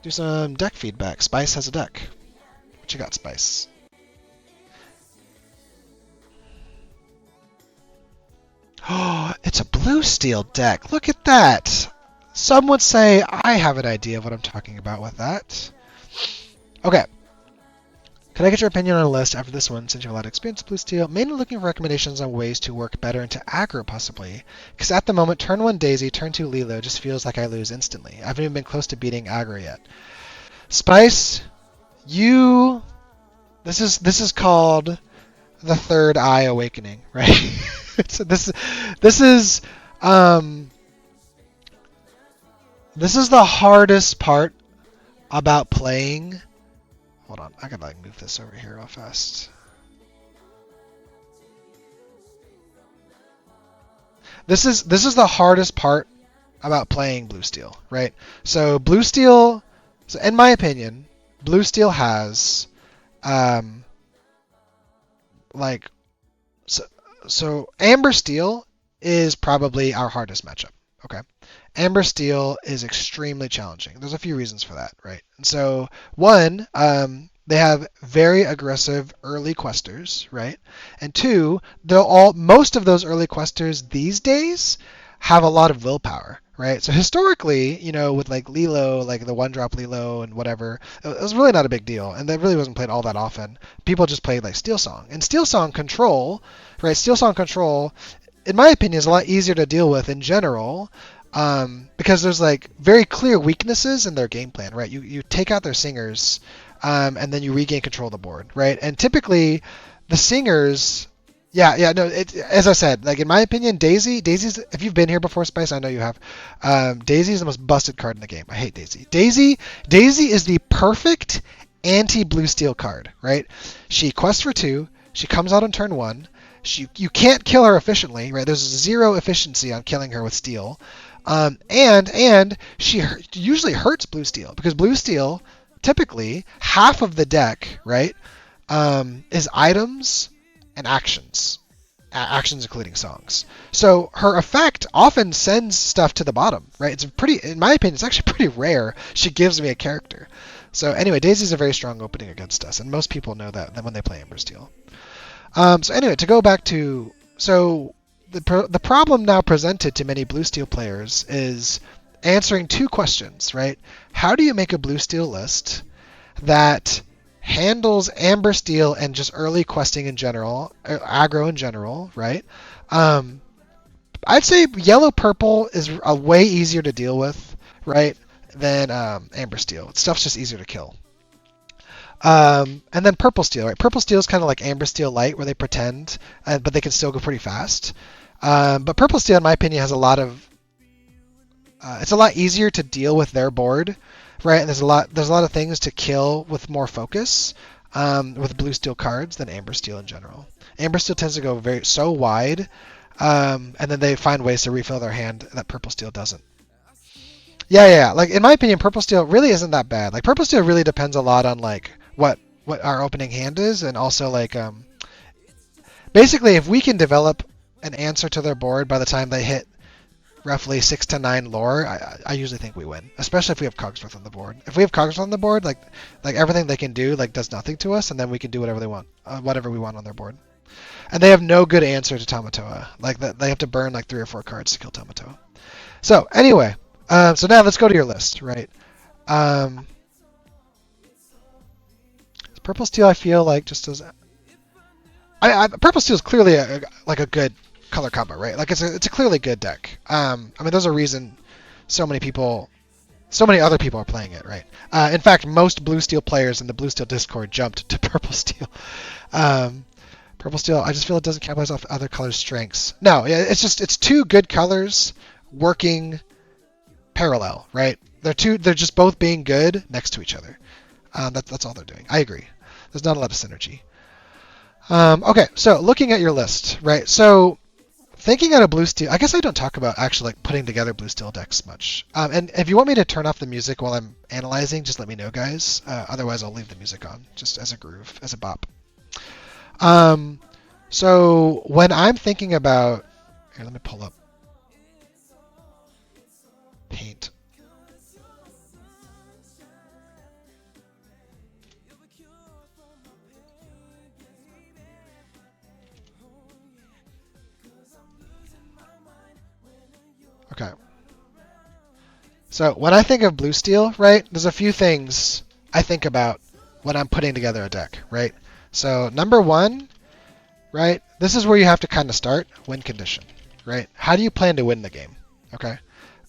Do some deck feedback. Spice has a deck. What you got, Spice? Oh, it's a blue steel deck. Look at that. Some would say I have an idea of what I'm talking about with that. Okay. Can I get your opinion on a list after this one, since you have a lot of experience with blue steel? Mainly looking for recommendations on ways to work better into aggro, possibly. Because at the moment, turn 1 Daisy, turn 2 Lilo just feels like I lose instantly. I haven't even been close to beating aggro yet. Spice, you... This is called the third eye awakening, right? So this is this is the hardest part about playing. Hold on, I gotta like move this over here real fast. This is the hardest part about playing blue steel, right? So blue steel, so in my opinion, blue steel has like so Amber Steel is probably our hardest matchup. Okay. Amber Steel is extremely challenging. There's a few reasons for that, right? And so one, they have very aggressive early questers, right? And two, most of those early questers these days have a lot of willpower, right? So historically, with like Lilo, like the one drop Lilo and whatever, it was really not a big deal, and that really wasn't played all that often. People just played like Steel Song and Steel Song Control, right? Steel Song Control, in my opinion, is a lot easier to deal with in general. Because there's like very clear weaknesses in their game plan, right? You take out their singers, and then you regain control of the board, right? And typically, the singers, no. As I said, like in my opinion, Daisy's. If you've been here before, Spice, I know you have. Daisy is the most busted card in the game. I hate Daisy. Daisy is the perfect anti-blue steel card, right? She quests for 2. She comes out on turn 1. You can't kill her efficiently, right? There's 0 efficiency on killing her with steel. And she usually hurts blue steel because blue steel, typically half of the deck, right, is items and actions. Actions including songs. So her effect often sends stuff to the bottom, right? It's in my opinion, it's actually pretty rare she gives me a character. So anyway, Daisy's a very strong opening against us, and most people know that when they play Amber Steel. So anyway, to go back to the problem now presented to many blue steel players is answering 2 questions, right? How do you make a blue steel list that handles Amber Steel and just early questing in general, aggro in general, right? I'd say yellow purple is a way easier to deal with, right, than Amber Steel. Stuff's just easier to kill. And then purple steel, right? Purple steel is kind of like Amber Steel Light, where they pretend, but they can still go pretty fast. But purple steel, in my opinion, has a lot of. It's a lot easier to deal with their board, right? And there's a lot of things to kill with more focus with blue steel cards than Amber Steel in general. Amber Steel tends to go so wide, and then they find ways to refill their hand that purple steel doesn't. Yeah. Like in my opinion, purple steel really isn't that bad. Like purple steel really depends a lot on like what our opening hand is, and also like basically if we can develop an answer to their board by the time they hit roughly 6 to 9 lore, I usually think we win. Especially if we have Cogsworth on the board. If we have Cogsworth on the board, like everything they can do like does nothing to us, and then we can do whatever they want, whatever we want on their board. And they have no good answer to Tamatoa. Like they have to burn like 3 or 4 cards to kill Tamatoa. So anyway. So now let's go to your list, right? Purple Steel, I feel like just as Purple Steel is clearly a good color combo, right? Like it's a clearly good deck. I mean, there's a reason so many other people are playing it, right? In fact, most Blue Steel players in the Blue Steel Discord jumped to Purple Steel. Purple Steel, I just feel it doesn't capitalize off other colors' strengths. No, it's 2 good colors working parallel, right? They're just both being good next to each other. That's all they're doing. I agree. There's not a lot of synergy. Okay, so looking at your list, right? So thinking out of blue steel, I guess I don't talk about actually like putting together blue steel decks much. And if you want me to turn off the music while I'm analyzing, just let me know, guys. Otherwise, I'll leave the music on just as a groove, as a bop. So when I'm thinking about, here, let me pull up Paint. Okay. So when I think of blue steel, right, there's a few things I think about when I'm putting together a deck, right? So number one, right, this is where you have to kind of start, win condition, right? How do you plan to win the game? Okay.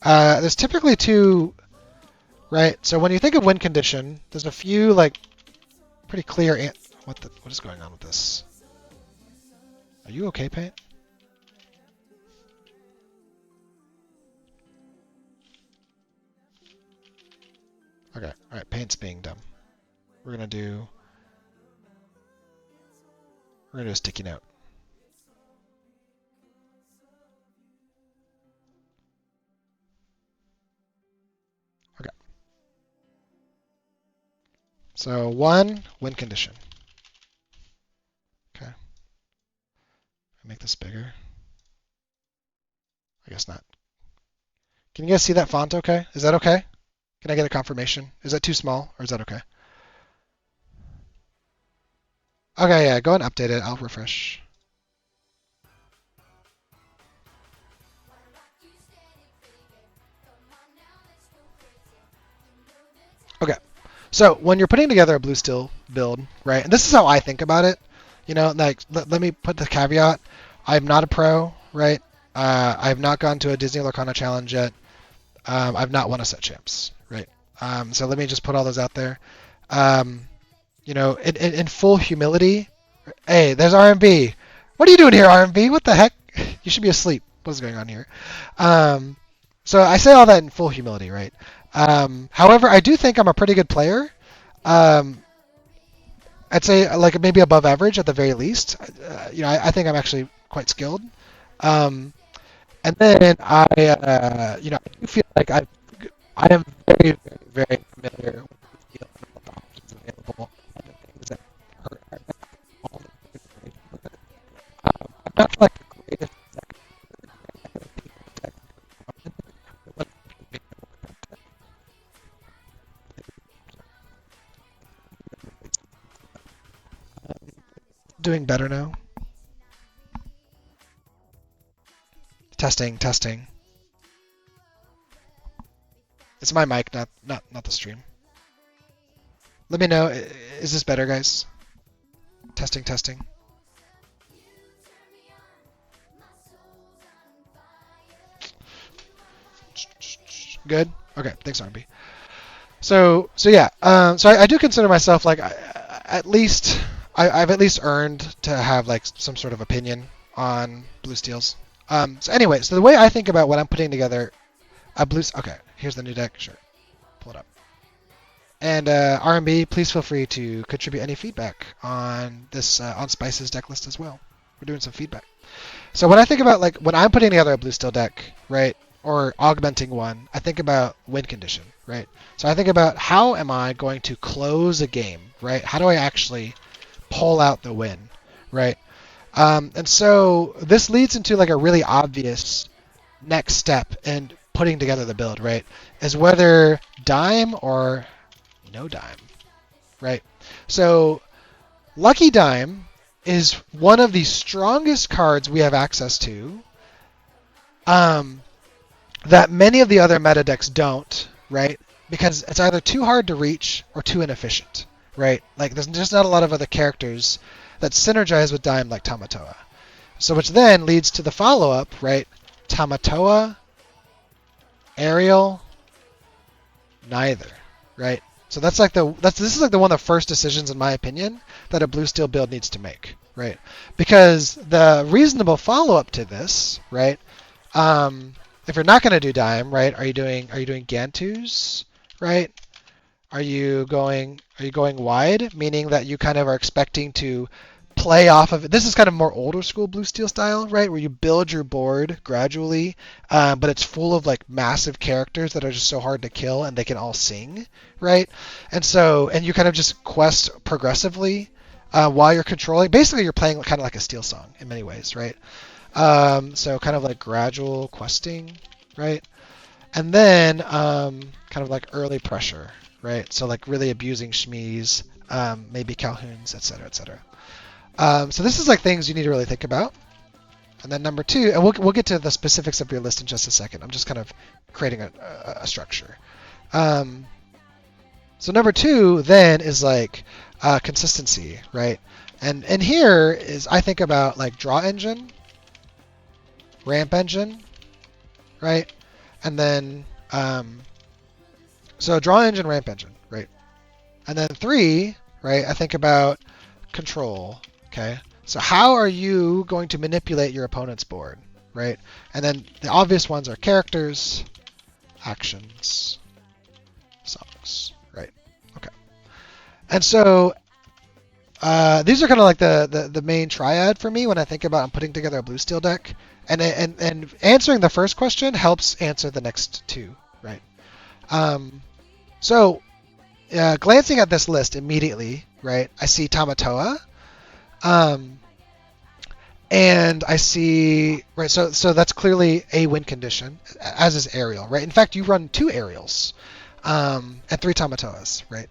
There's typically two, right? So when you think of win condition, there's a few like pretty clear. What is going on with this? Are you okay, Paint? Okay. All right. Paint's being dumb. We're gonna do a sticky note. Okay. So one, win condition. Okay. Make this bigger. I guess not. Can you guys see that font okay? Is that okay? Can I get a confirmation? Is that too small or is that okay? Okay, yeah, go and update it. I'll refresh. Okay. So when you're putting together a blue steel build, right, and this is how I think about it, you know, like let me put the caveat. I'm not a pro, right? I've not gone to a Disney Lorcana challenge yet. I've not won a set champs, right? So let me just put all those out there. You know, in full humility, hey, there's RMB. What are you doing here, RMB? What the heck? You should be asleep. What's going on here? So I say all that in full humility, right? However, I do think I'm a pretty good player. I'd say like maybe above average at the very least. You know, I think I'm actually quite skilled. And then you know, I do feel like I am very, very, very familiar with the field and what the options available and the things that are all the information with it. I'm not like the greatest doing better now. Testing, testing. It's my mic, not the stream. Let me know. Is this better, guys? Testing, testing. Good. Okay. Thanks, RB. So yeah. So I do consider myself like I've at least earned to have like some sort of opinion on blue steels. So anyway, so the way I think about when I'm putting together a blue... Okay, here's the new deck. Sure. Pull it up. And RMB, please feel free to contribute any feedback on this on Spice's deck list as well. We're doing some feedback. So when I think about like when I'm putting together a blue steel deck, right, or augmenting one, I think about win condition, right? So I think about how am I going to close a game, right? How do I actually pull out the win, right? And so this leads into like a really obvious next step in putting together the build, right? Is whether dime or no dime, right? So Lucky Dime is one of the strongest cards we have access to that many of the other meta decks don't, right? Because it's either too hard to reach or too inefficient, right? Like there's just not a lot of other characters that synergize with Dime like Tamatoa. So which then leads to the follow-up, right? Tamatoa, Ariel, neither, right? So this is like the one of the first decisions in my opinion that a blue steel build needs to make, right? Because the reasonable follow-up to this, right? If you're not going to do Dime, right? Are you doing Gantus, right? Are you going wide, meaning that you kind of are expecting to play off of it? This is kind of more older school blue steel style, right? Where you build your board gradually, but it's full of like massive characters that are just so hard to kill and they can all sing, right? And you kind of just quest progressively while you're controlling. Basically, you're playing kind of like a steel song in many ways, right? So kind of like gradual questing, right? And then kind of like early pressure, right? So like really abusing Shmees, maybe Calhouns, etc., etc. So this is like things you need to really think about. And then number 2, and we'll get to the specifics of your list in just a second. I'm just kind of creating a structure. So number 2 then is like consistency, right? And here is, I think about like draw engine, ramp engine, right? And then so draw engine, ramp engine, right? And then 3, right? I think about control. Okay. So how are you going to manipulate your opponent's board, right? And then the obvious ones are characters, actions, songs, right? Okay. And so these are kind of like the main triad for me when I think about I'm putting together a blue steel deck. And answering the first question helps answer the next 2, right? So glancing at this list immediately, right, I see Tamatoa. And I see, right, so that's clearly a win condition, as is Aerial, right? In fact, you run 2 Aerials and 3 Tamatoas, right?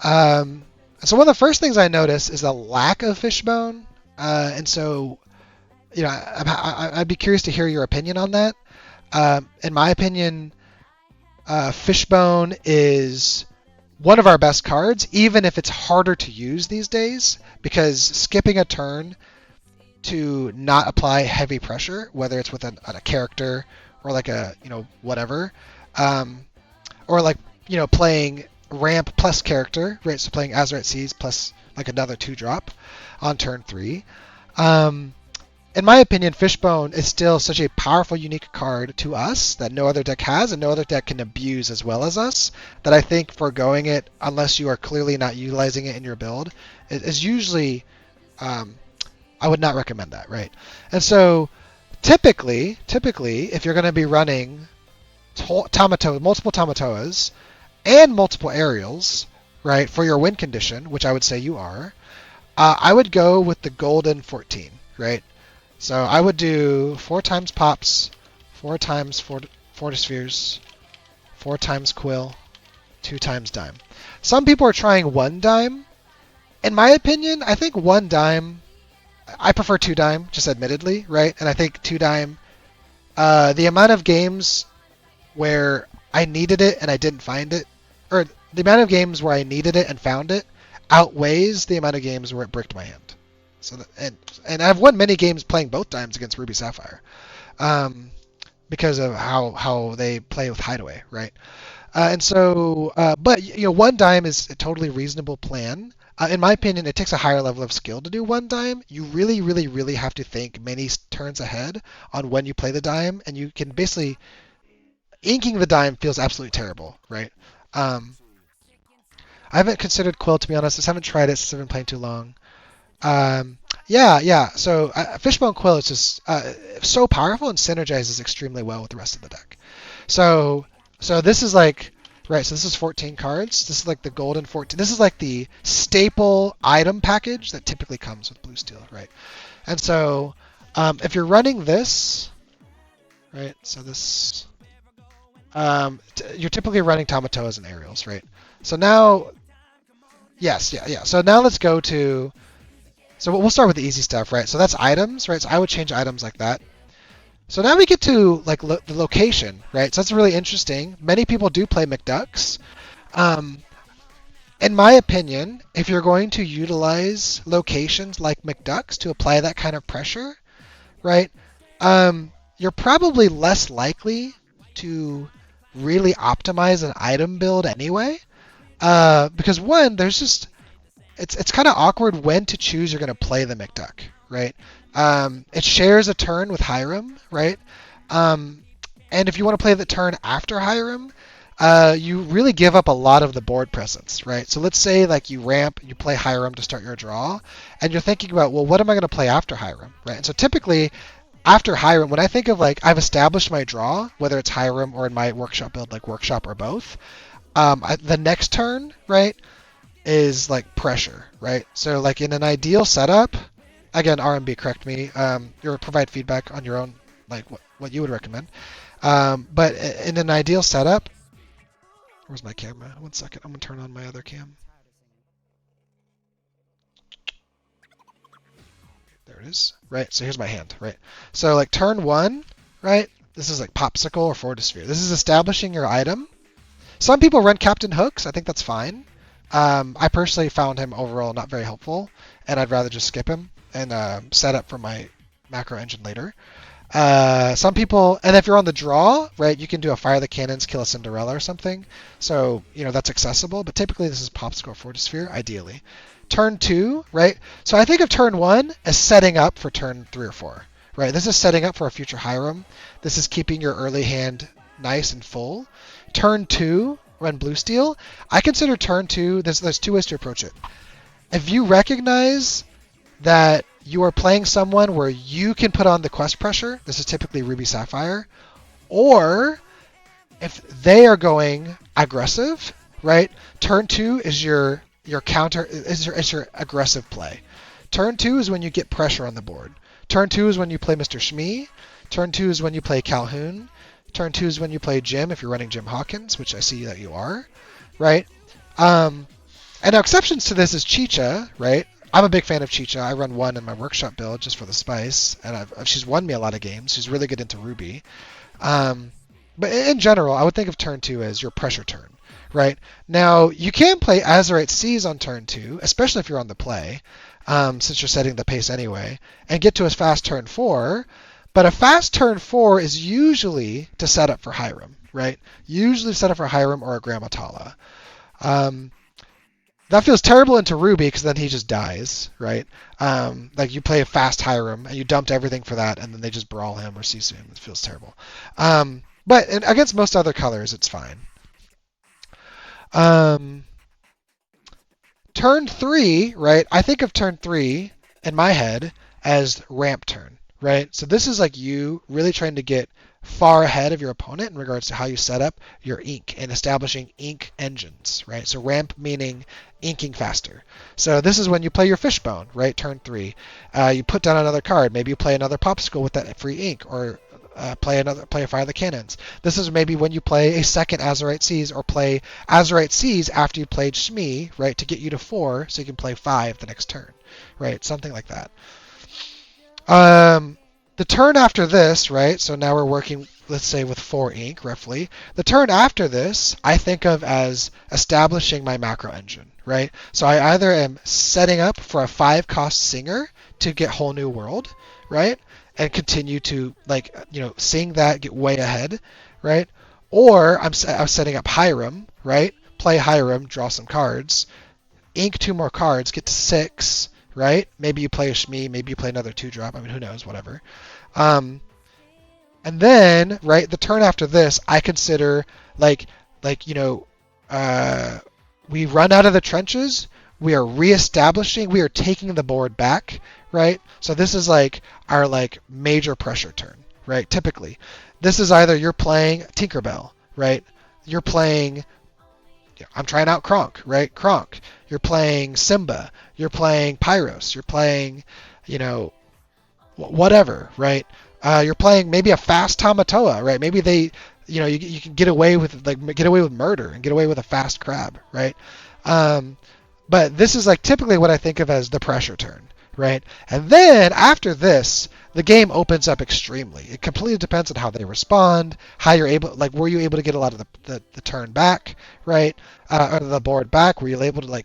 So one of the first things I notice is the lack of Fishbone. And so, you know, I'd be curious to hear your opinion on that. In my opinion, Fishbone is one of our best cards, even if it's harder to use these days, because skipping a turn to not apply heavy pressure, whether it's with a character or like a, you know, whatever, or like, you know, playing ramp plus character, right? So playing Azurite Seas plus like another 2-drop on turn 3. In my opinion, Fishbone is still such a powerful, unique card to us that no other deck has and no other deck can abuse as well as us, that I think foregoing it, unless you are clearly not utilizing it in your build, is usually, I would not recommend that, right? And so typically, if you're going to be running multiple Tamatoas and multiple Aerials, right, for your win condition, which I would say you are, I would go with the golden 14, right? So I would do 4 times Pops, 4 times Fortispheres, 4 times Quill, 2 times Dime. Some people are trying 1 Dime. In my opinion, I think 1 Dime, I prefer 2 Dime, just admittedly, right? And I think 2 Dime, the amount of games where I needed it and I didn't find it, or the amount of games where I needed it and found it, outweighs the amount of games where it bricked my hand. So and I've won many games playing both Dimes against Ruby Sapphire, because of how they play with Hideaway, right? And so, but you know, 1 Dime is a totally reasonable plan. In my opinion, it takes a higher level of skill to do 1 Dime. You really, really, really have to think many turns ahead on when you play the Dime, and you can basically inking the Dime feels absolutely terrible, right? I haven't considered Quill, to be honest. I just haven't tried it since I've been playing too long. Yeah. So Fishbone Quill is just so powerful and synergizes extremely well with the rest of the deck. So this is like, right, so this is 14 cards. This is like the golden 14. This is like the staple item package that typically comes with Blue Steel, right? And so if you're running this, right, so this, you're typically running Tamatoas and Aerials, right? So now, yes, yeah. So now let's go to, so we'll start with the easy stuff, right? So that's items, right? So I would change items like that. So now we get to like the location, right? So that's really interesting. Many people do play McDucks. In my opinion, if you're going to utilize locations like McDucks to apply that kind of pressure, right, you're probably less likely to really optimize an item build anyway. Because one, there's just, it's kind of awkward when to choose you're going to play the McDuck, right? It shares a turn with Hiram, right? And if you want to play the turn after Hiram, you really give up a lot of the board presence, right? So let's say like you ramp, you play Hiram to start your draw, and you're thinking about, well, what am I going to play after Hiram, right? And so typically after Hiram, when I think of like I've established my draw, whether it's Hiram or in my workshop build like workshop or both, the next turn, right, is like pressure, right? So like in an ideal setup, again, RMB, correct me, you provide feedback on your own, like what you would recommend. But in an ideal setup, where's my camera? 1 second, I'm gonna turn on my other cam. There it is, right? So here's my hand, right? So like turn 1, right? This is like Popsicle or Fortisphere. This is establishing your item. Some people run Captain Hooks. I think that's fine. I personally found him overall not very helpful, and I'd rather just skip him and set up for my macro engine later. Some people, and if you're on the draw, right, you can do a fire the cannons, kill a Cinderella or something. So, that's accessible, but typically this is Popsicle or Fortisphere, ideally. Turn 2, right? So I think of turn 1 as setting up for turn 3 or 4, right? This is setting up for a future Hiram. This is keeping your early hand nice and full. Turn 2, run blue steel. I consider turn 2, there's 2 ways to approach it. If you recognize that you are playing someone where you can put on the quest pressure, this is typically Ruby Sapphire, or if they are going aggressive, right? Turn 2 is your counter, is your aggressive play. Turn 2 is when you get pressure on the board. Turn 2 is when you play Mr. Shmee. Turn 2 is when you play Calhoun. Turn 2 is when you play Jim, if you're running Jim Hawkins, which I see that you are, right? And now exceptions to this is Chicha, right? I'm a big fan of Chicha. I run 1 in my workshop build just for the spice, and she's won me a lot of games. She's really good into Ruby. But in general, I would think of turn 2 as your pressure turn, right? Now, you can play Azurite Seas on turn 2, especially if you're on the play, since you're setting the pace anyway, and get to a fast turn 4. But a fast turn 4 is usually to set up for Hiram, right? Usually set up for Hiram or a Grammatala. That feels terrible into Ruby because then he just dies, right? Like you play a fast Hiram and you dumped everything for that, and then they just brawl him or Sisu him. It feels terrible. But against most other colors, it's fine. Turn 3, right? I think of turn 3 in my head as ramp turn, right? So this is like you really trying to get far ahead of your opponent in regards to how you set up your ink and establishing ink engines, right? So ramp meaning inking faster. So this is when you play your fishbone, right? Turn 3. You put down another card. Maybe you play another popsicle with that free ink, or play a fire the cannons. This is maybe when you play a second Azurite Seas, or play Azurite Seas after you played Shmee, right? To get you to 4 so you can play 5 the next turn, right? Something like that. The turn after this, right, so now we're working, let's say, with 4 ink, roughly. The turn after this, I think of as establishing my macro engine, right? So I either am setting up for a 5-cost singer to get Whole New World, right, and continue to, like, sing that, get way ahead, right? Or I'm setting up Hiram, right? Play Hiram, draw some cards, ink 2 more cards, get to 6, right? Maybe you play a Shmee, maybe you play another 2-drop. I mean, who knows, whatever. And then, right, the turn after this, I consider we run out of the trenches, we are reestablishing, we are taking the board back, right? So this is like our major pressure turn, right? Typically, this is either you're playing Tinkerbell, right? You're playing, I'm trying out Kronk, right? Kronk. You're playing Simba. You're playing Pyros. You're playing, whatever, right? You're playing maybe a fast Tamatoa, right? Maybe they, you can get away with murder and get away with a fast crab, right? But this is typically what I think of as the pressure turn, right? And then after this, the game opens up extremely. It completely depends on how they respond, how you're able, were you able to get a lot of the turn back, right? Or the board back? Were you able to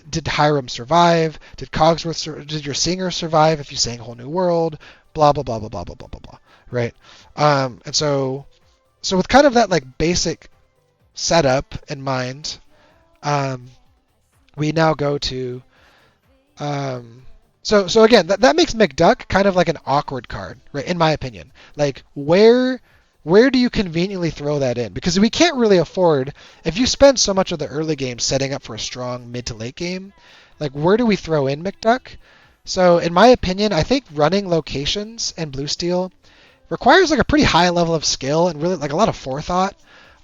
did Hiram survive? Did Cogsworth? Did your singer survive? If you sang Whole New World, blah blah blah blah blah blah blah blah blah, right? And so with kind of that basic setup in mind, we now go to so again that makes McDuck kind of like an awkward card, right? In my opinion, where do you conveniently throw that in? Because we can't really afford, if you spend so much of the early game setting up for a strong mid to late game, where do we throw in McDuck? So in my opinion, I think running locations in Blue Steel requires a pretty high level of skill and really a lot of forethought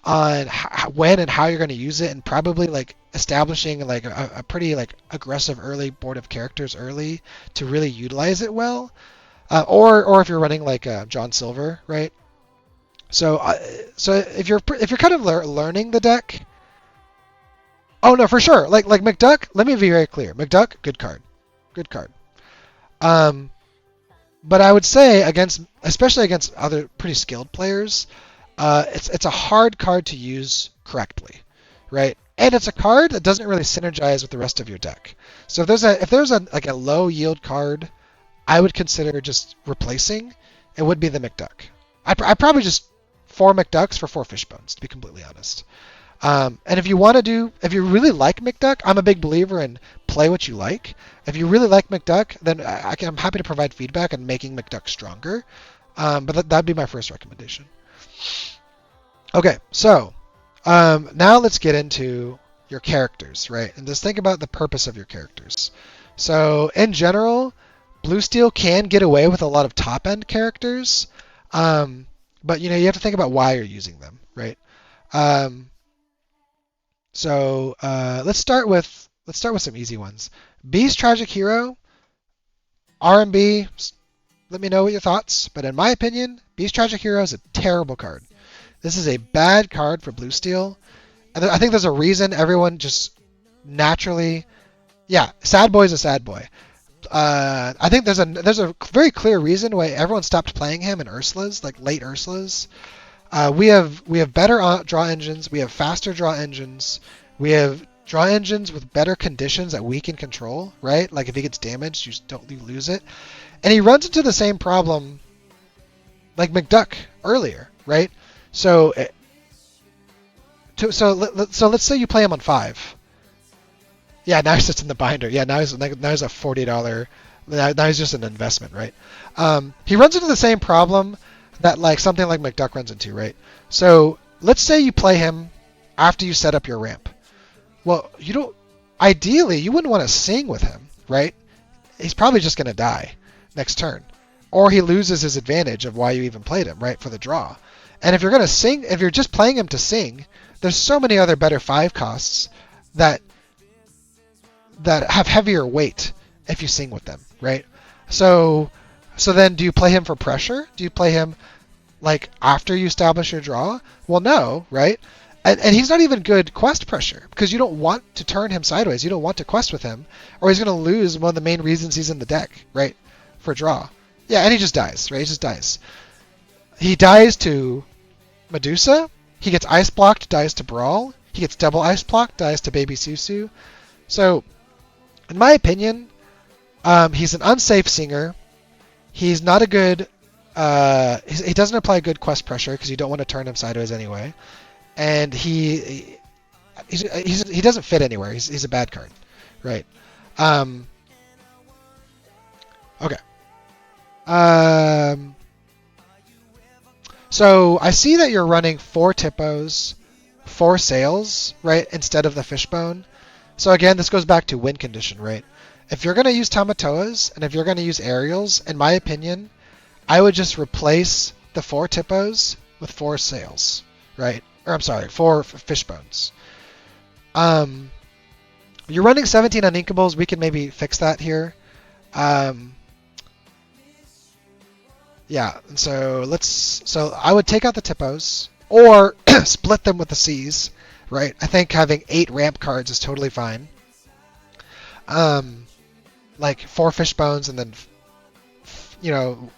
on when and how you're going to use it, and probably establishing a pretty aggressive early board of characters early to really utilize it well. Or if you're running John Silver, right? So if you're kind of learning the deck, oh no, for sure. Like McDuck, let me be very clear. McDuck, good card. Um, but I would say especially against other pretty skilled players, it's a hard card to use correctly, right? And it's a card that doesn't really synergize with the rest of your deck. So if there's a like a low yield card, I would consider just replacing. It would be the McDuck. I probably just 4 McDucks for 4 Fishbones, to be completely honest. And if you really like McDuck, I'm a big believer in play what you like. If you really like McDuck, then I'm happy to provide feedback on making McDuck stronger. But that'd be my first recommendation. Okay, so now let's get into your characters, right? And just think about the purpose of your characters. So in general, Blue Steel can get away with a lot of top-end characters, but you have to think about why you're using them, right? So let's start with some easy ones. Beast Tragic Hero, R&B. Let me know what your thoughts. But in my opinion, Beast Tragic Hero is a terrible card. This is a bad card for Blue Steel. And I think there's a reason everyone just naturally, yeah, Sad Boy is a sad boy. I think there's a very clear reason why everyone stopped playing him in Ursula's, like late Ursula's. We have better draw engines. We have faster draw engines. We have draw engines with better conditions that we can control, right? Like if he gets damaged, you lose it. And he runs into the same problem like McDuck earlier, right? So let's say you play him on 5. Yeah, now he sits in the binder. Yeah, now he's a $40. Now he's just an investment, right? He runs into the same problem that like something like McDuck runs into, right? So let's say you play him after you set up your ramp. Well, ideally you wouldn't want to sing with him, right? He's probably just going to die next turn, or he loses his advantage of why you even played him, right, for the draw. And if you're going to sing, if you're just playing him to sing, there's so many other better 5 costs that have heavier weight if you sing with them, right? So then do you play him for pressure? Do you play him like after you establish your draw? Well, no, right? And he's not even good quest pressure because you don't want to turn him sideways. You don't want to quest with him, or he's going to lose one of the main reasons he's in the deck, right? For draw. Yeah, and he just dies, right? He just dies. He dies to Medusa. He gets ice blocked, dies to Brawl. He gets double ice blocked, dies to Baby Susu. So, in my opinion, he's an unsafe singer. He's not a good. He doesn't apply good quest pressure because you don't want to turn him sideways anyway. And he doesn't fit anywhere. He's a bad card, right? Okay. So I see that you're running 4 Tippos, 4 Sails, right, instead of the Fishbone. So again, this goes back to win condition, right? If you're going to use Tamatoas and if you're going to use Aerials, in my opinion, I would just replace the 4 Tippos with 4 Sails, right? Or I'm sorry, 4 Fishbones. You're running 17 Uninkables. We can maybe fix that here. Yeah, and so I would take out the Tippos or split them with the Cs, right? I think having 8 ramp cards is totally fine. Like 4 Fishbones and then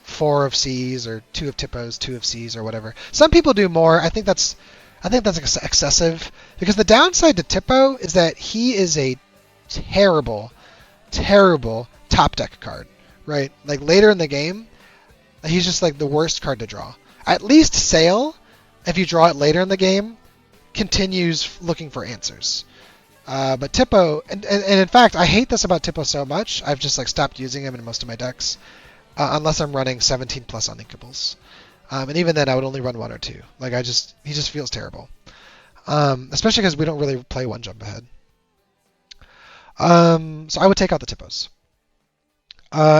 4 of Cs or 2 of Tippos, 2 of Cs or whatever. Some people do more. I think that's excessive because the downside to Tippo is that he is a terrible, terrible top deck card, right? Like later in the game, he's just like the worst card to draw. At least Sail, if you draw it later in the game, continues looking for answers. But Tippo, and in fact, I hate this about Tippo so much, I've just like stopped using him in most of my decks, unless I'm running 17 plus Uninkables. And even then, I would only run 1 or 2. Like he just feels terrible. Especially because we don't really play 1 jump ahead. So I would take out the Tippos.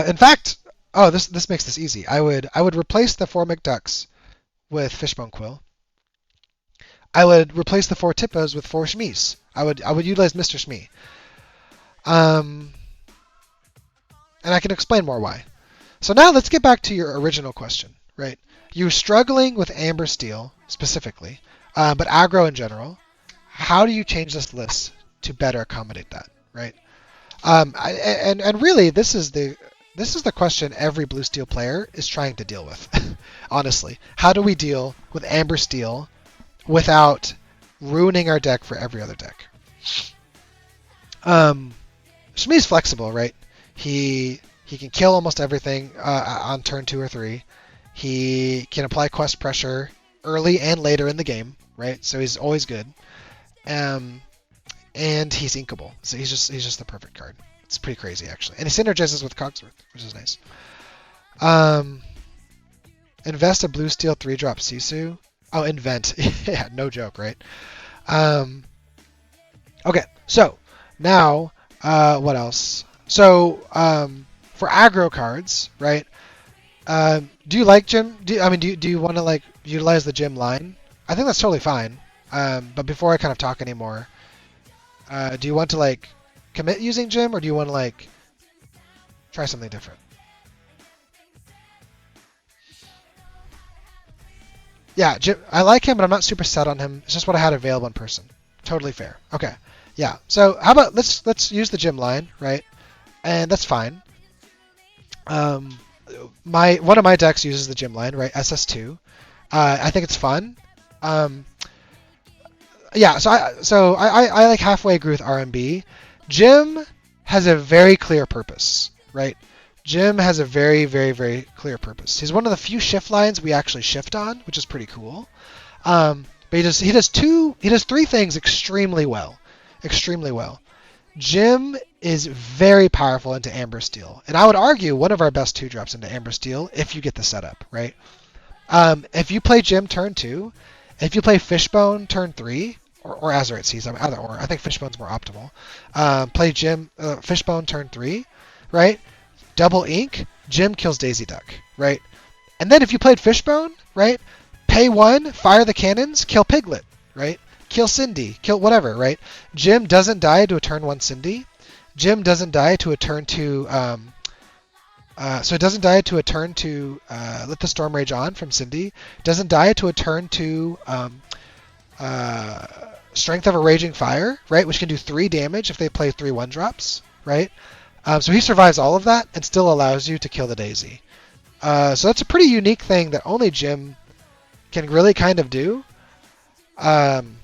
In fact, this makes this easy. I would replace the 4 McDucks with Fishbone Quill. I would replace the 4 Tippos with 4 Shmees. I would utilize Mr. Shmee. And I can explain more why. So now let's get back to your original question, right? You're struggling with Amber Steel specifically, but aggro in general. How do you change this list to better accommodate that, right? And really, this is the This is the question every blue steel player is trying to deal with. Honestly, how do we deal with Amber Steel without ruining our deck for every other deck? Shmi's flexible, right? He can kill almost everything on turn 2 or 3. He can apply quest pressure early and later in the game, right? So he's always good. And he's inkable, so he's just the perfect card. It's pretty crazy actually, and he synergizes with Cogsworth, which is nice. Invest a blue steel 3-drop Sisu. Oh, invent. Yeah, no joke, right? Okay, so now what else? So for aggro cards, right? Do you like Gym? Do you want to like utilize the Gym line? I think that's totally fine. But before I kind of talk anymore, do you want to like commit using Gym, or do you want to like try something different? Yeah, Jim, I like him, but I'm not super set on him. It's just what I had available in person. Totally fair. Okay. Yeah. So how about let's use the Gym line, right? And that's fine. One of my decks uses the Gym line, right? SS2. I think it's fun. Yeah. So I like halfway agree with RMB. Gym has a very clear purpose, right? Jim has a very, very, very clear purpose. He's one of the few shift lines we actually shift on, which is pretty cool. But he does three things extremely well. Extremely well. Jim is very powerful into Amber Steel. And I would argue one of our best 2-drops into Amber Steel if you get the setup, right? If you play Jim turn 2, if you play Fishbone turn 3, or Azurite Seas, either or. I think Fishbone's more optimal. Play Jim Fishbone turn 3, right? Double ink, Jim kills Daisy Duck, right? And then if you played Fishbone, right? Pay 1, fire the cannons, kill Piglet, right? Kill Cindy, kill whatever, right? Jim doesn't die to a turn 1 Cindy. Jim doesn't die to a turn 2. So it doesn't die to a turn 2 Let the Storm Rage On from Cindy. Doesn't die to a turn 2 Strength of a Raging Fire, right? Which can do 3 damage if they play 3 1-drops, right? So he survives all of that and still allows you to kill the Daisy. So that's a pretty unique thing that only Jim can really kind of do. And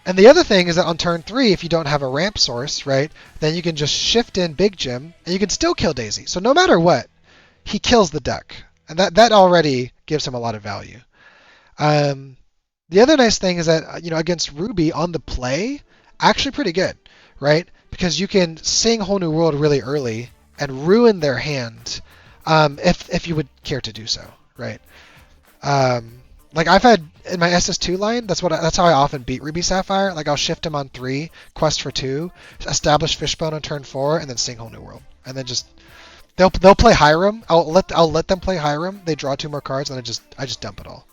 the other thing is that on turn 3, if you don't have a ramp source, right, then you can just shift in Big Jim and you can still kill Daisy. So no matter what, he kills the deck. And that already gives him a lot of value. The other nice thing is that, against Ruby on the play, actually pretty good, right? Because you can sing Whole New World really early and ruin their hand if you would care to do so, right? Like I've had in my SS2 line, that's how I often beat Ruby Sapphire. Like I'll shift him on 3, quest for 2, establish Fishbone on turn 4, and then sing Whole New World, and then just they'll play Hiram. I'll let them play Hiram. They draw 2 more cards, and I just dump it all.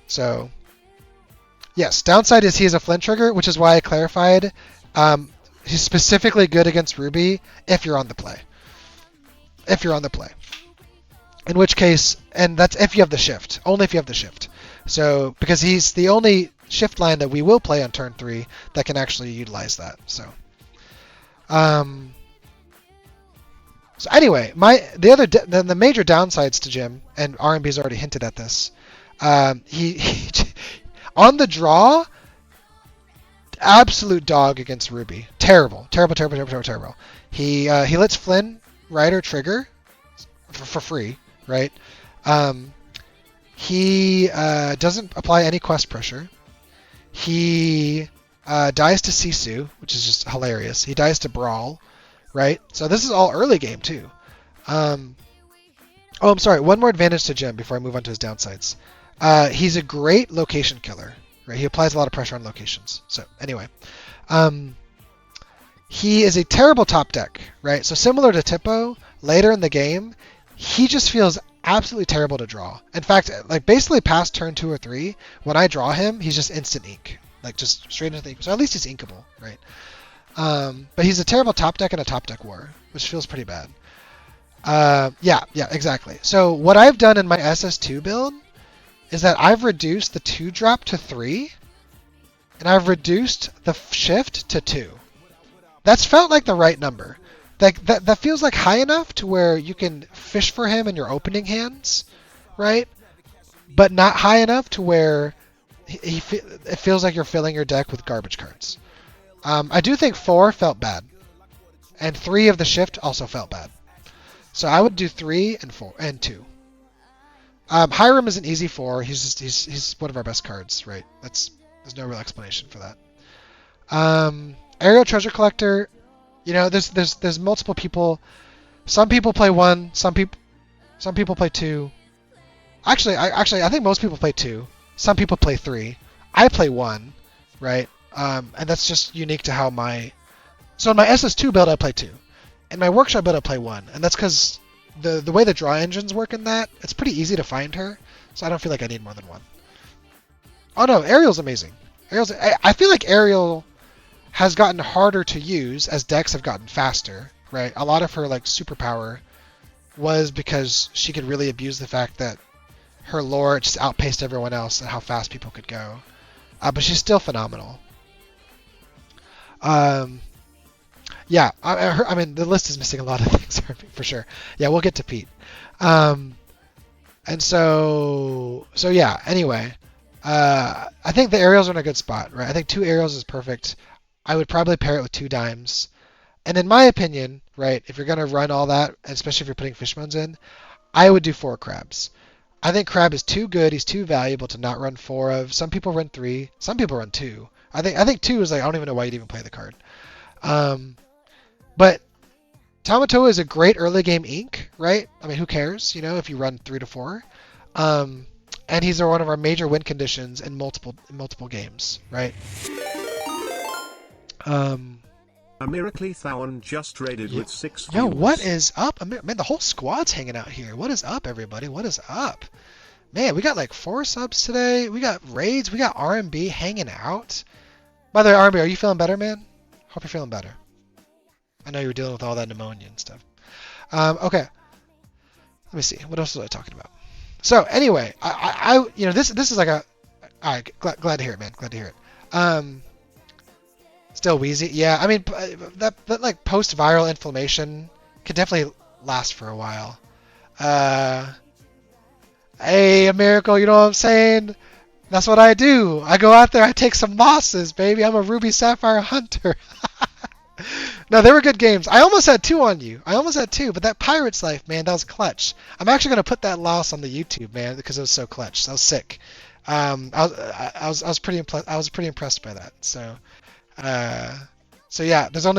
So yes, downside is he is a flint trigger, which is why I clarified. He's specifically good against Ruby if you're on the play. If you're on the play. In which case, and that's if you have the shift. Only if you have the shift. So, because he's the only shift line that we will play on turn 3 that can actually utilize that. So anyway, the major downsides to Jim, and RMB's already hinted at this. He on the draw, absolute dog against Ruby. Terrible. He lets Flynn Rider trigger for free, right? He doesn't apply any quest pressure. He dies to Sisu, which is just hilarious. He dies to Brawl, right? So this is all early game too. I'm sorry. One more advantage to Jim before I move on to his downsides. He's a great location killer. Right? He applies a lot of pressure on locations. So anyway, he is a terrible top deck, right? So similar to Tippo, later in the game, he just feels absolutely terrible to draw. In fact, like basically past turn 2 or 3, when I draw him, he's just instant ink, like just straight into the ink. So at least he's inkable, right? But he's a terrible top deck in a top deck war, which feels pretty bad. Yeah, exactly. So what I've done in my SS2 build is that I've reduced the 2-drop to 3, and I've reduced the shift to 2. That's felt like the right number. that feels like high enough to where you can fish for him in your opening hands, right? But not high enough to where it feels like you're filling your deck with garbage cards. I do think 4 felt bad, and 3 of the shift also felt bad. So I would do 3 and 4 and 2. Hiram is an easy 4. He's one of our best cards, right? There's no real explanation for that. Aerial Treasure Collector, you know, there's multiple people. Some people play 1. Some people play 2. Actually, I think most people play 2. Some people play 3. I play 1, right? And that's just unique to how So in my SS2 build, I play 2. In my workshop build, I play 1. And that's because the way the draw engines work in that, it's pretty easy to find her. So I don't feel like I need more than 1. Oh no, Ariel's amazing. I feel like Ariel has gotten harder to use as decks have gotten faster, right? A lot of her like superpower was because she could really abuse the fact that her lore just outpaced everyone else and how fast people could go. But she's still phenomenal. Yeah, I mean, the list is missing a lot of things for sure. Yeah, we'll get to Pete. And so yeah, anyway, I think the aerials are in a good spot, right? I think 2 aerials is perfect. I would probably pair it with 2 dimes. And in my opinion, right, if you're going to run all that, especially if you're putting Fishbones in, I would do 4 crabs. I think crab is too good. He's too valuable to not run 4 of. Some people run 3. Some people run 2. I think 2 is like, I don't even know why you'd even play the card. But Tamatoa is a great early game ink, right? I mean, who cares, you know, if you run 3 to 4. And he's one of our major win conditions in multiple games, right? Miracle Thowan just raided with 6 Yo, viewers. what is up? Man, the whole squad's hanging out here. What is up, everybody? What is up? Man, we got like 4 subs today. We got raids. We got RMB hanging out. By the way, RMB, are you feeling better, man? Hope you're feeling better. I know you were dealing with all that pneumonia and stuff. Okay. Let me see. What else was I talking about? So anyway, I you know, this is like a. All right, glad to hear it, man. Glad to hear it. Still wheezy. Yeah, I mean that like post-viral inflammation could definitely last for a while. Hey, a miracle, you know what I'm saying? That's what I do. I go out there, I take some losses, baby. I'm a Ruby Sapphire hunter. No, they were good games. I almost had 2 on you. But that Pirate's Life, man, that was clutch. I'm actually gonna put that loss on the YouTube, man, because it was so clutch. That was sick. I was pretty impressed by that. So yeah, I'm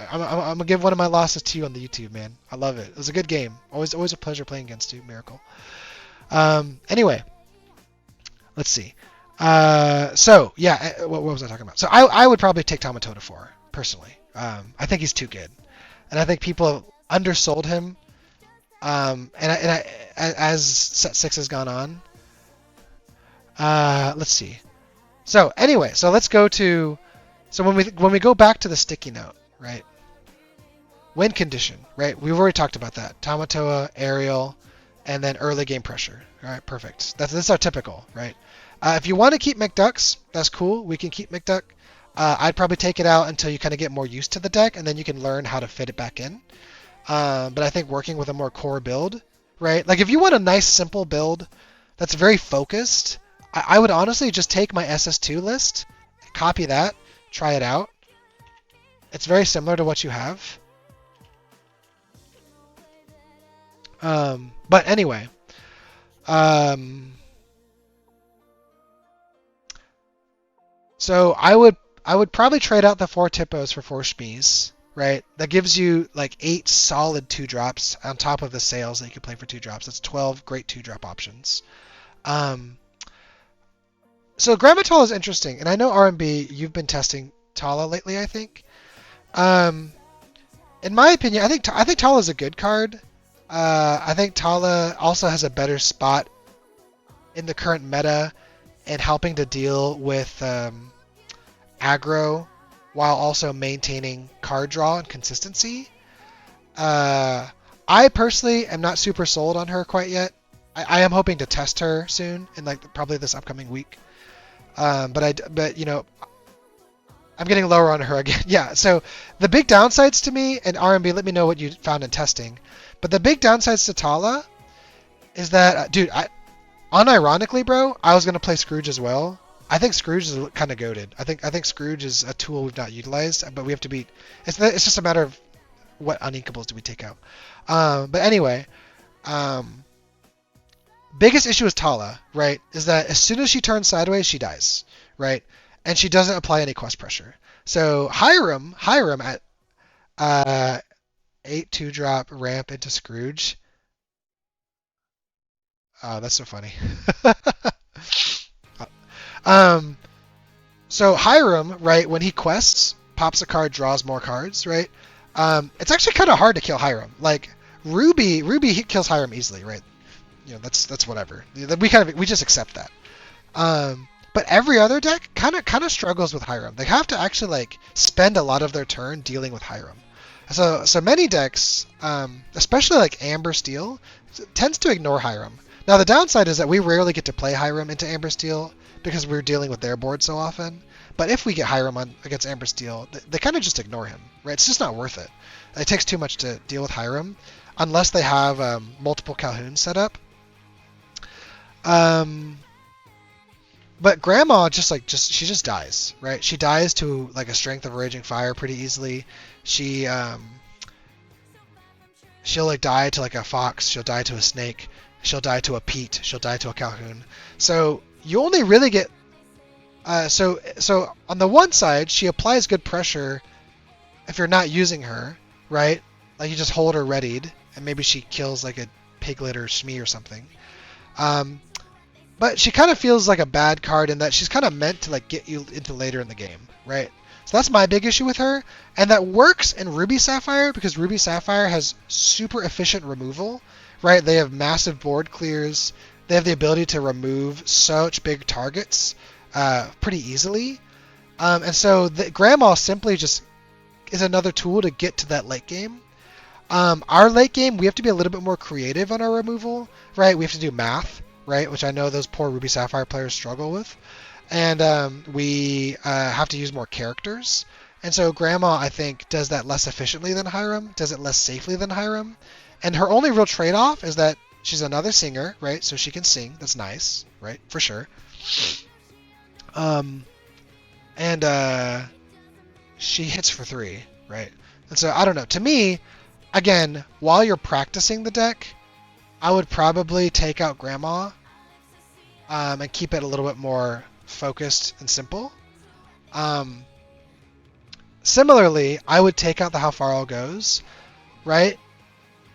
gonna give one of my losses to you on the YouTube, man. I love it. It was a good game. Always a pleasure playing against you, Miracle. Anyway, let's see. So yeah, what was I talking about? So I would probably take Tamatoa to 4 personally. I think he's too good, and I think people have undersold him. And as set 6 has gone on. Let's see. So anyway, so let's go to. So when we go back to the sticky note, right? Win condition, right? We've already talked about that. Tamatoa, Ariel, and then early game pressure. All right, perfect. That's our typical, right? If you want to keep McDucks, that's cool. We can keep McDuck. I'd probably take it out until you kind of get more used to the deck, and then you can learn how to fit it back in. But I think working with a more core build, right? Like if you want a nice simple build that's very focused, I would honestly just take my SS2 list, copy that, try it out. It's very similar to what you have. But anyway, so I would probably trade out the 4 Tippos for 4 Shmees, right? That gives you like 8 solid 2-drops on top of the sales that you can play for 2-drops. That's 12 great 2-drop options. So Grammatol is interesting, and I know RMB, you've been testing Tala lately, I think. In my opinion, I think Tala is a good card. I think Tala also has a better spot in the current meta in helping to deal with aggro while also maintaining card draw and consistency. I personally am not super sold on her quite yet. I am hoping to test her soon in like probably this upcoming week. But you know, I'm getting lower on her again. Yeah, so the big downsides to me, and RMB, let me know what you found in testing. But the big downsides to Tala is that, dude, unironically, bro, I was gonna play Scrooge as well. I think Scrooge is kind of goated. I think Scrooge is a tool we've not utilized, but we have to beat. It's just a matter of what uninkables do we take out. But anyway, um, biggest issue with Tala, right, is that as soon as she turns sideways, she dies, right, and she doesn't apply any quest pressure. So Hiram at 8 2 drop ramp into Scrooge. Oh, that's so funny. um, so Hiram, right, when he quests, pops a card, draws more cards, right? It's actually kind of hard to kill Hiram. Like Ruby kills Hiram easily, right? That's whatever. We just accept that. But every other deck kind of struggles with Hiram. They have to actually like spend a lot of their turn dealing with Hiram. So many decks, especially like Amber Steel, tends to ignore Hiram. Now the downside is that we rarely get to play Hiram into Amber Steel because we're dealing with their board so often. But if we get Hiram on against Amber Steel, they kind of just ignore him, right? It's just not worth it. It takes too much to deal with Hiram, unless they have multiple Calhouns set up. But Grandma she just dies, right? She dies to like a Strength of Raging Fire pretty easily. She'll like die to like a fox. She'll die to a snake. She'll die to a Pete. She'll die to a Calhoun. So you only really get so on the one side she applies good pressure if you're not using her, right? Like you just hold her readied and maybe she kills like a Piglet or Shmee or something. But she kind of feels like a bad card in that she's kind of meant to like get you into later in the game, right? So that's my big issue with her, and that works in Ruby Sapphire because Ruby Sapphire has super efficient removal, right? They have massive board clears. They have the ability to remove such big targets pretty easily, and so the Grandma simply just is another tool to get to that late game. Our late game, we have to be a little bit more creative on our removal, right? We have to do math, right? Which I know those poor Ruby Sapphire players struggle with. And we have to use more characters. And so Grandma, I think, does that less efficiently than Hiram, does it less safely than Hiram. And her only real trade-off is that she's another singer, right? So she can sing. That's nice, right? For sure. And she hits for 3, right? And so, I don't know. To me, again, while you're practicing the deck, I would probably take out Grandma and keep it a little bit more focused and simple. Similarly, I would take out the How Far All Goes, right?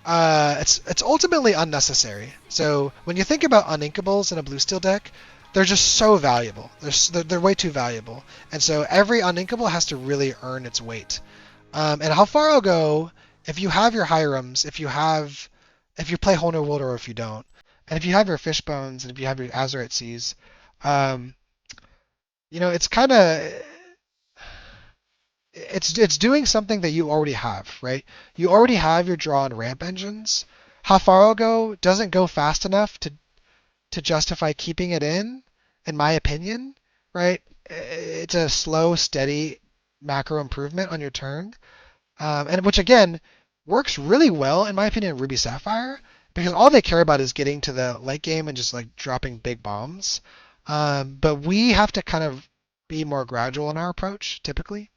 It's ultimately unnecessary. So when you think about uninkables in a blue steel deck, they're just so valuable. They're way too valuable, and so every uninkable has to really earn its weight. And How Far I'll Go, if you have your Hirams, if you play Whole New World or if you don't, and if you have your Fishbones and if you have your Azurite Seas, it's kind of it's doing something that you already have, right? You already have your draw and ramp engines. How Far I'll Go doesn't go fast enough to justify keeping it in my opinion, right? It's a slow, steady macro improvement on your turn, and which again works really well in my opinion in Ruby Sapphire because all they care about is getting to the late game and just like dropping big bombs. But we have to kind of be more gradual in our approach, typically.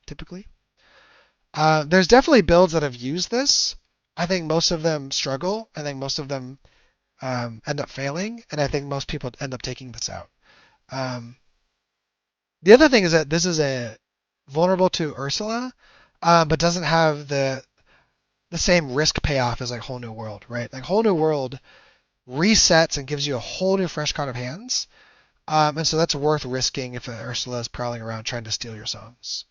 There's definitely builds that have used this. I think most of them struggle. I think most of them end up failing, and I think most people end up taking this out. The other thing is that this is a vulnerable to Ursula, but doesn't have the same risk payoff as like Whole New World, right? Like Whole New World resets and gives you a whole new fresh card of hands, and so that's worth risking if Ursula is prowling around trying to steal your songs.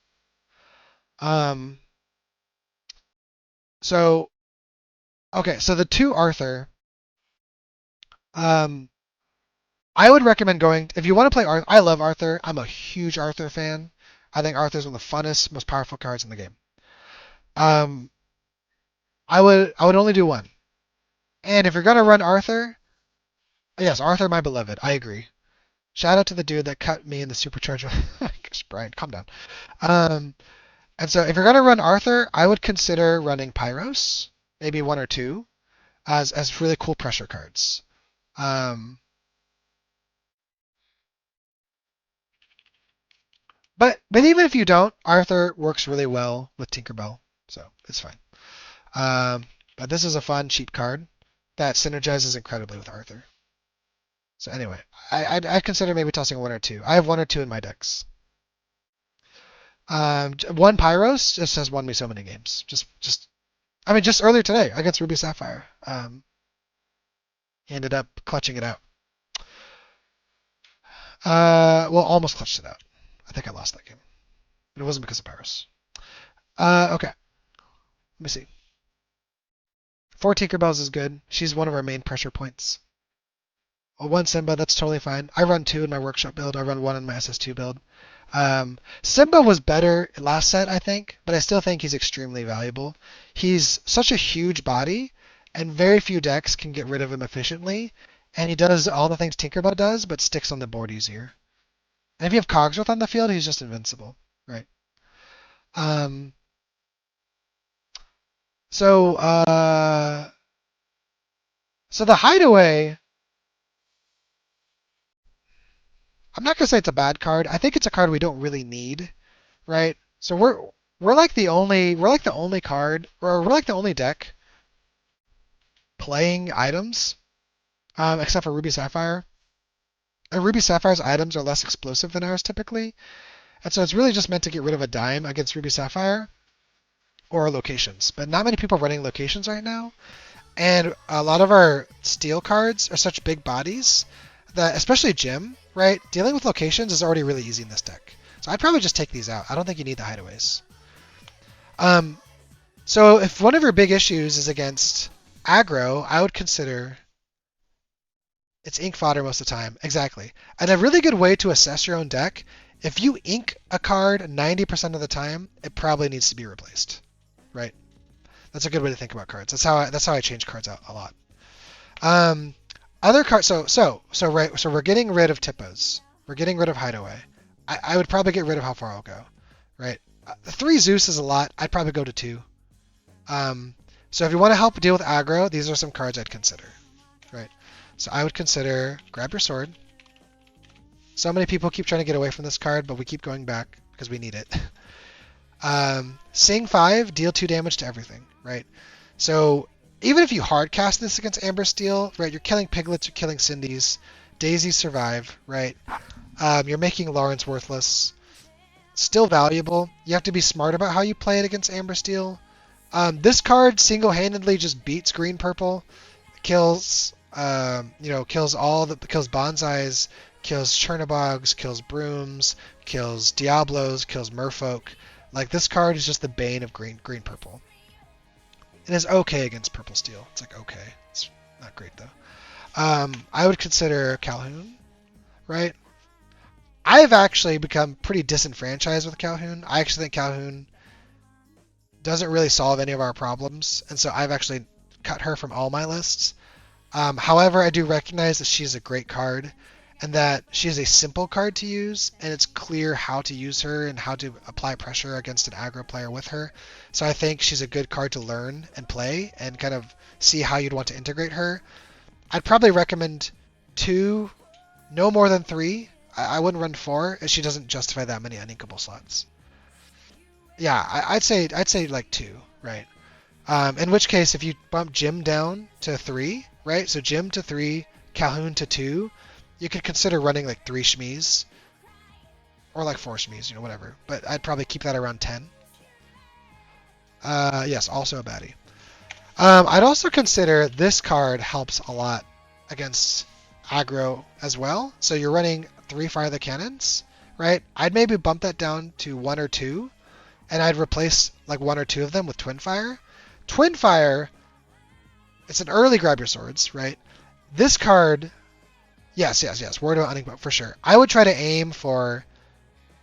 So okay, so the 2 Arthur. I would recommend going if you want to play Arthur. I love Arthur. I'm a huge Arthur fan. I think Arthur's one of the funnest, most powerful cards in the game. Um, I would only do 1. And if you're gonna run Arthur, yes, Arthur, my beloved. I agree. Shout out to the dude that cut me in the supercharger. Jeez, Brian, calm down. Um, and so if you're gonna run Arthur, I would consider running Pyros, maybe one or two, as really cool pressure cards. Um, but even if you don't, Arthur works really well with Tinkerbell, so it's fine. Um, but this is a fun, cheap card that synergizes incredibly with Arthur. So anyway, I'd consider maybe tossing one or two. I have one or two in my decks. One Pyros just has won me so many games. I mean, just earlier today against Ruby Sapphire. He ended up clutching it out. Well, almost clutched it out. I think I lost that game, but it wasn't because of Pyros. Okay. Let me see. Four Tinkerbells is good. She's one of our main pressure points. One Simba, that's totally fine. I run two in my workshop build. I run one in my SS2 build. Simba was better last set, I think, but I still think he's extremely valuable. He's such a huge body, and very few decks can get rid of him efficiently. And he does all the things Tinkerbell does, but sticks on the board easier. And if you have Cogsworth on the field, he's just invincible, right? Um, so, so the Hideaway, I'm not gonna say it's a bad card. I think it's a card we don't really need, right? So we're like the only card, or we're like the only deck playing items, except for Ruby Sapphire. And Ruby Sapphire's items are less explosive than ours typically, and so it's really just meant to get rid of a dime against Ruby Sapphire or locations. But not many people are running locations right now, and a lot of our steel cards are such big bodies that, especially Jim, right? Dealing with locations is already really easy in this deck. So I'd probably just take these out. I don't think you need the hideaways. Um, so if one of your big issues is against aggro, I would consider it's ink fodder most of the time. Exactly. And a really good way to assess your own deck, if you ink a card 90% of the time, it probably needs to be replaced, right? That's a good way to think about cards. That's how I change cards out a lot. Other cards. So we're getting rid of Tippos. We're getting rid of Hideaway. I would probably get rid of How Far I'll Go, right? Three Zeus is a lot. I'd probably go to two. So if you want to help deal with aggro, these are some cards I'd consider, right? So I would consider Grab Your Sword. So many people keep trying to get away from this card, but we keep going back because we need it. Sing 5, deal 2 damage to everything, right? So even if you hard cast this against Amber Steel, right, you're killing Piglets, you're killing Cindy's, Daisies survive, right? You're making Lawrence worthless. Still valuable. You have to be smart about how you play it against Amber Steel. This card single-handedly just beats green purple, kills kills bonsais, kills Chernobygs, kills brooms, kills Diablos, kills Merfolk. Like this card is just the bane of green purple. It is okay against purple steel. It's like okay. It's not great though. I would consider Calhoun, right? I've actually become pretty disenfranchised with Calhoun. I actually think Calhoun doesn't really solve any of our problems, and so I've actually cut her from all my lists. However, I do recognize that she's a great card, and that she is a simple card to use, and it's clear how to use her and how to apply pressure against an aggro player with her. So I think she's a good card to learn and play and kind of see how you'd want to integrate her. I'd probably recommend 2, no more than 3. I wouldn't run 4, as she doesn't justify that many uninkable slots. Yeah, I'd say like 2, right? In which case, if you bump Jim down to 3, right? So Jim to 3, Calhoun to 2, you could consider running like 3 Shmies. Or like 4 Shmies, whatever. But I'd probably keep that around 10. Yes, also a baddie. I'd also consider this card helps a lot against aggro as well. So you're running 3 Fire the Cannons, right? I'd maybe bump that down to 1 or 2, and I'd replace like 1 or 2 of them with Twin Fire. Twin Fire, it's an early Grab Your Swords, right? This card, yes. Word about Uninkable, for sure. I would try to aim for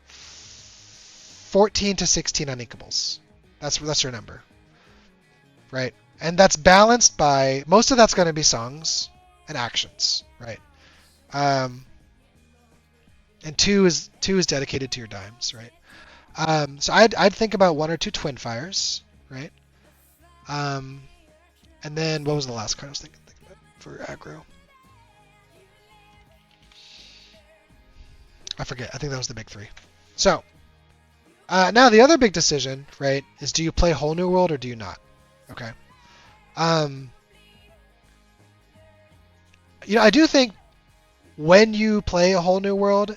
14 to 16 Uninkables. That's your number, right? And that's balanced by, most of that's going to be songs and actions, right? and two is dedicated to your dimes, right? So I'd think about one or two twin fires, right? Um, and then what was the last card I was thinking about for aggro? I forget. I think that was the big three. So now the other big decision, right, is do you play Whole New World or do you not? Okay. Um, I do think when you play a Whole New World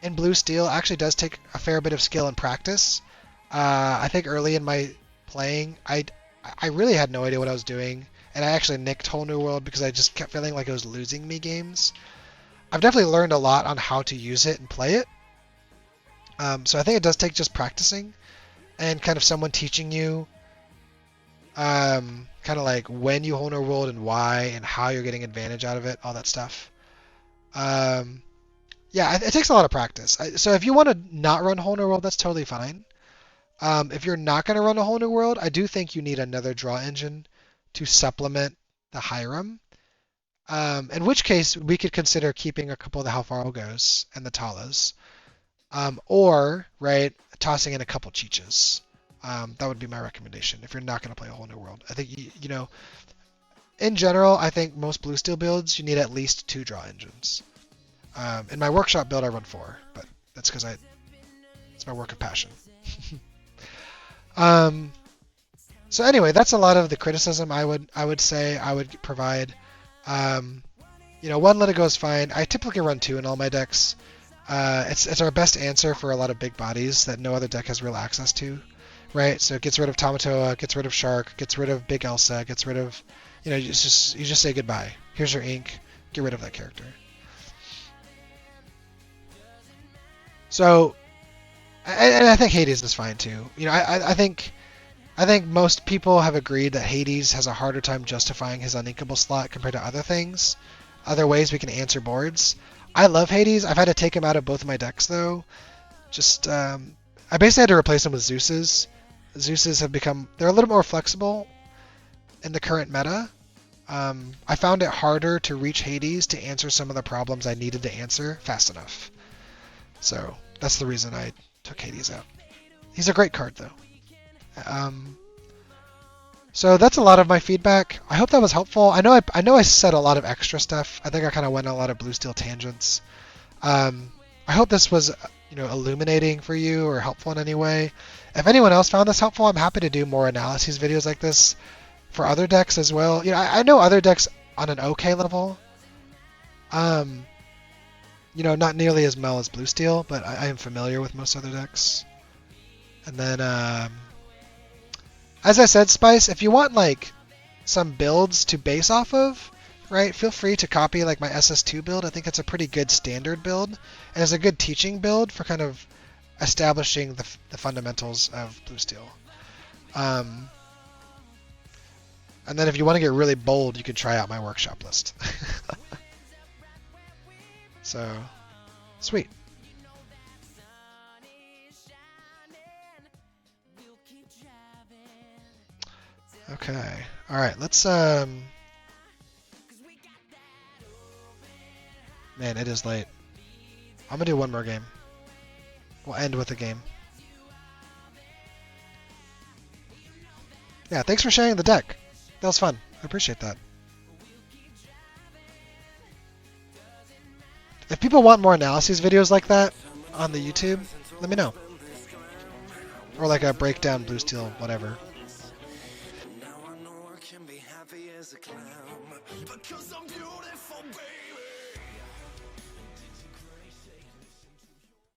in Blue Steel, it actually does take a fair bit of skill and practice. I think early in my playing, I really had no idea what I was doing, and I actually nicked Whole New World because I just kept feeling like it was losing me games. I've definitely learned a lot on how to use it and play it. So I think it does take just practicing and kind of someone teaching you kind of like when you Whole New World and why and how you're getting advantage out of it, all that stuff. Yeah, it takes a lot of practice. So if you want to not run Whole New World, that's totally fine. If you're not going to run a Whole New World, I do think you need another draw engine to supplement the Hiram. In which case, we could consider keeping a couple of the How Far I'll Goes and the Talas. Or, right, tossing in a couple Cheeches. That would be my recommendation if you're not going to play a Whole New World. I think, in general, I think most Blue Steel builds, you need at least 2 draw engines. In my workshop build, I run 4, but that's because it's my work of passion. So anyway, that's a lot of the criticism I would say I would provide. One Let It Go is fine. I typically run 2 in all my decks. It's our best answer for a lot of big bodies that no other deck has real access to, right? So it gets rid of Tamatoa, gets rid of Shark, gets rid of Big Elsa, gets rid of, you just say goodbye. Here's your ink. Get rid of that character. So, and I think Hades is fine too. I think most people have agreed that Hades has a harder time justifying his uninkable slot compared to other things, other ways we can answer boards. I love Hades. I've had to take him out of both of my decks though. I basically had to replace him with Zeus's. Zeus's have they're a little more flexible in the current meta. I found it harder to reach Hades to answer some of the problems I needed to answer fast enough. So that's the reason I took Hades out. He's a great card though. So that's a lot of my feedback. I hope that was helpful. I know I said a lot of extra stuff. I think I kind of went on a lot of Blue Steel tangents. I hope this was illuminating for you or helpful in any way. If anyone else found this helpful, I'm happy to do more analyses videos like this for other decks as well. I know other decks on an okay level. Not nearly as well as Blue Steel, but I am familiar with most other decks. And then, as I said, Spice, if you want like some builds to base off of, right, feel free to copy like my SS2 build. I think it's a pretty good standard build, and it's a good teaching build for kind of establishing the fundamentals of Blue Steel. And then if you want to get really bold, you can try out my workshop list. So, sweet. Okay. All right. Let's Man, it is late. I'm gonna do one more game. We'll end with a game. Yeah, thanks for sharing the deck. That was fun. I appreciate that. If people want more analyses videos like that on the YouTube, let me know. Or like a breakdown Blue Steel, whatever.